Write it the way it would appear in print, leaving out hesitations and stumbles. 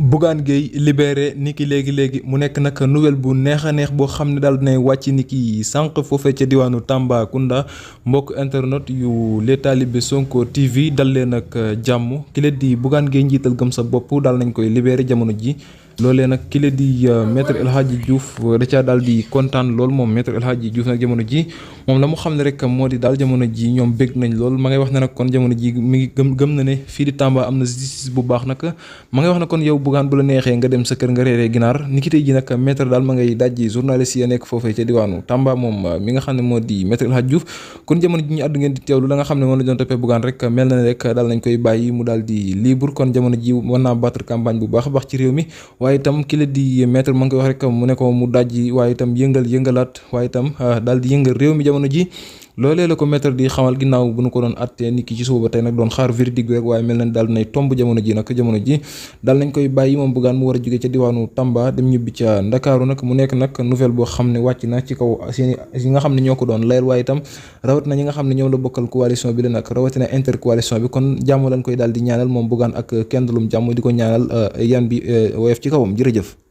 Bougane Gueye libéré niki léegi mu nekk nag nouvelle bu neex a neex boo xam ne daal dinay wàcc niki sànq foofee ca diwaanu Tambacounda mbokk internet yu les talibé Sonko TV dal leen ak jàmm ki la di Bougane Gueye njiital gëm sa bopp daal nañ koy libéré jamono ji loolee nag ki la di maître El Hadji Diouf da caa daal di kontaan lool moom maître El Hadji Diouf nag jamono ji moom la mu xam ne rek moo di daal jamono ji ñoom bég nañ lool ma ngay wax ne nag kon jamono ji mi ngi gëm na ne fii di Tamba am na justice bu baax nag ma ngay wax ne kon yow Bougane bu la neexee nga dem sa kër nga reeree ginaar ni ki tey ji nag maître daal ma ngay dajji journaliste ya nekk foofee ca diwaanu Tamba moom mi nga xam ne moo di maître El Hadji Diouf kon jamono ji ñu àddu ngeen di teewlu la nga xam ne moom la doon toppee Bougane rek mel na ne rek daal nañ koy bàyyi mu daal di libre kon jamono ji mën naa battre campagne bu baax a baax ci réew mi waaye itam ki la di maître ma ngi koy wax rek mu ne ko mu dajji waaye itam yëngalaat waaye itam daal di yëngal réew mi jamono ji loolee la ko maître di xamal ginnaaw bu nu ko doon attee nit ki ci suba ba tey nag doon xaar verdict bi rek waaye mel na daal dinay tomb jamono ji daal nañ koy bàyyi moom Bougane mu war a jóge ca diwaanu Tamba dem ñibbi ca Ndakaaru nag mu nekk nag nouvelle boo xam ne wàcc na ci kaw seen yi nga xam ne ñoo ko doon layal waaye itam rawat na ñi nga xam ne ñoom la bokkal coalition bi la nag rawatina intercoalition bi kon jàmm lañ koy daal di ñaanal moom Bougane ak kenn dulum jàmm di ko ñaanal yan bi woyof ci kawam jërëjëf